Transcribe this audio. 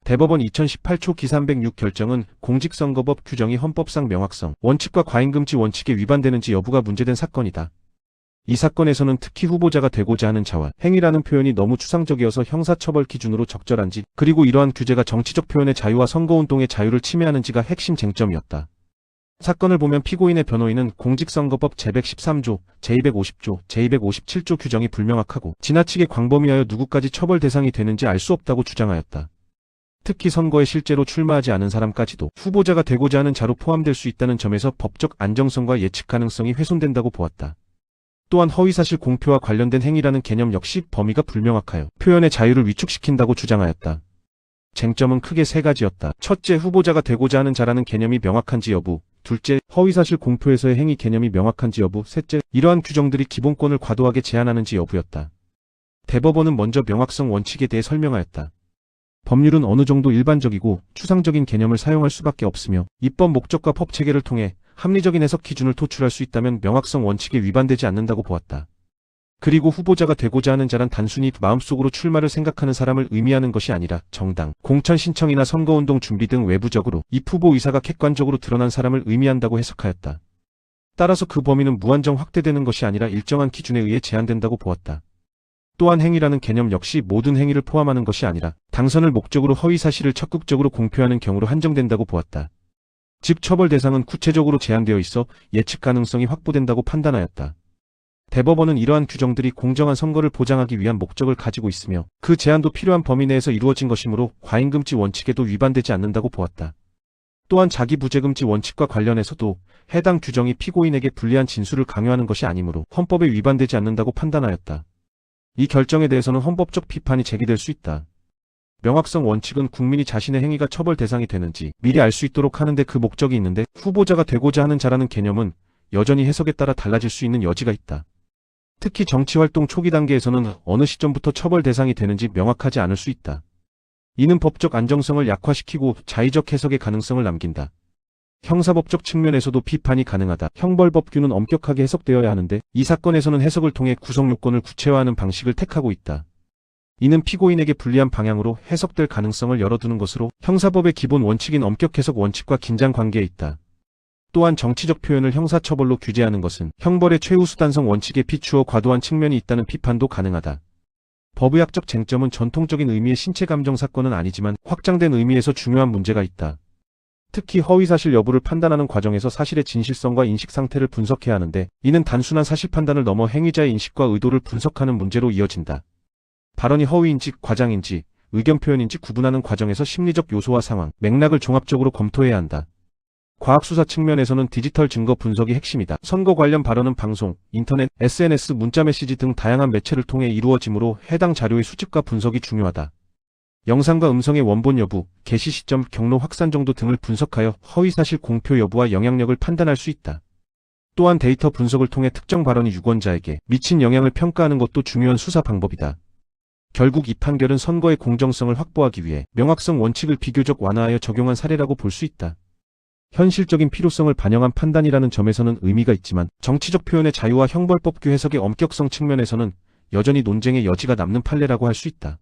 대법원 2018초 기306 결정은 공직선거법 규정이 헌법상 명확성, 원칙과 과잉금지 원칙에 위반되는지 여부가 문제된 사건이다. 이 사건에서는 특히 후보자가 되고자 하는 자와 행위라는 표현이 너무 추상적이어서 형사처벌 기준으로 적절한지, 그리고 이러한 규제가 정치적 표현의 자유와 선거운동의 자유를 침해하는지가 핵심 쟁점이었다. 사건을 보면 피고인의 변호인은 공직선거법 제113조, 제250조, 제257조 규정이 불명확하고 지나치게 광범위하여 누구까지 처벌 대상이 되는지 알 수 없다고 주장하였다. 특히 선거에 실제로 출마하지 않은 사람까지도 후보자가 되고자 하는 자로 포함될 수 있다는 점에서 법적 안정성과 예측 가능성이 훼손된다고 보았다. 또한 허위사실 공표와 관련된 행위라는 개념 역시 범위가 불명확하여 표현의 자유를 위축시킨다고 주장하였다. 쟁점은 크게 세 가지였다. 첫째, 후보자가 되고자 하는 자라는 개념이 명확한지 여부. 둘째, 허위사실 공표에서의 행위 개념이 명확한지 여부. 셋째, 이러한 규정들이 기본권을 과도하게 제한하는지 여부였다. 대법원은 먼저 명확성 원칙에 대해 설명하였다. 법률은 어느 정도 일반적이고 추상적인 개념을 사용할 수밖에 없으며 입법 목적과 법 체계를 통해 합리적인 해석 기준을 도출할 수 있다면 명확성 원칙에 위반되지 않는다고 보았다. 그리고 후보자가 되고자 하는 자란 단순히 마음속으로 출마를 생각하는 사람을 의미하는 것이 아니라 정당, 공천 신청이나 선거운동 준비 등 외부적으로 이 후보 의사가 객관적으로 드러난 사람을 의미한다고 해석하였다. 따라서 그 범위는 무한정 확대되는 것이 아니라 일정한 기준에 의해 제한된다고 보았다. 또한 행위라는 개념 역시 모든 행위를 포함하는 것이 아니라 당선을 목적으로 허위사실을 적극적으로 공표하는 경우로 한정된다고 보았다. 즉 처벌 대상은 구체적으로 제한되어 있어 예측 가능성이 확보된다고 판단하였다. 대법원은 이러한 규정들이 공정한 선거를 보장하기 위한 목적을 가지고 있으며 그 제한도 필요한 범위 내에서 이루어진 것이므로 과잉금지 원칙에도 위반되지 않는다고 보았다. 또한 자기부재금지 원칙과 관련해서도 해당 규정이 피고인에게 불리한 진술을 강요하는 것이 아니므로 헌법에 위반되지 않는다고 판단하였다. 이 결정에 대해서는 헌법적 비판이 제기될 수 있다. 명확성 원칙은 국민이 자신의 행위가 처벌 대상이 되는지 미리 알 수 있도록 하는데 그 목적이 있는데 후보자가 되고자 하는 자라는 개념은 여전히 해석에 따라 달라질 수 있는 여지가 있다. 특히 정치활동 초기 단계에서는 어느 시점부터 처벌 대상이 되는지 명확하지 않을 수 있다. 이는 법적 안정성을 약화시키고 자의적 해석의 가능성을 남긴다. 형사법적 측면에서도 비판이 가능하다. 형벌법규는 엄격하게 해석되어야 하는데 이 사건에서는 해석을 통해 구성요건을 구체화하는 방식을 택하고 있다. 이는 피고인에게 불리한 방향으로 해석될 가능성을 열어두는 것으로 형사법의 기본 원칙인 엄격 해석 원칙과 긴장 관계에 있다. 또한 정치적 표현을 형사처벌로 규제하는 것은 형벌의 최우수단성 원칙에 비추어 과도한 측면이 있다는 비판도 가능하다. 법의학적 쟁점은 전통적인 의미의 신체감정 사건은 아니지만 확장된 의미에서 중요한 문제가 있다. 특히 허위사실 여부를 판단하는 과정에서 사실의 진실성과 인식 상태를 분석해야 하는데 이는 단순한 사실 판단을 넘어 행위자의 인식과 의도를 분석하는 문제로 이어진다. 발언이 허위인지 과장인지 의견 표현인지 구분하는 과정에서 심리적 요소와 상황, 맥락을 종합적으로 검토해야 한다. 과학수사 측면에서는 디지털 증거 분석이 핵심이다. 선거 관련 발언은 방송, 인터넷, SNS, 문자메시지 등 다양한 매체를 통해 이루어지므로 해당 자료의 수집과 분석이 중요하다. 영상과 음성의 원본 여부, 게시 시점, 경로 확산 정도 등을 분석하여 허위사실 공표 여부와 영향력을 판단할 수 있다. 또한 데이터 분석을 통해 특정 발언이 유권자에게 미친 영향을 평가하는 것도 중요한 수사 방법이다. 결국 이 판결은 선거의 공정성을 확보하기 위해 명확성 원칙을 비교적 완화하여 적용한 사례라고 볼 수 있다. 현실적인 필요성을 반영한 판단이라는 점에서는 의미가 있지만 정치적 표현의 자유와 형벌법규 해석의 엄격성 측면에서는 여전히 논쟁의 여지가 남는 판례라고 할 수 있다.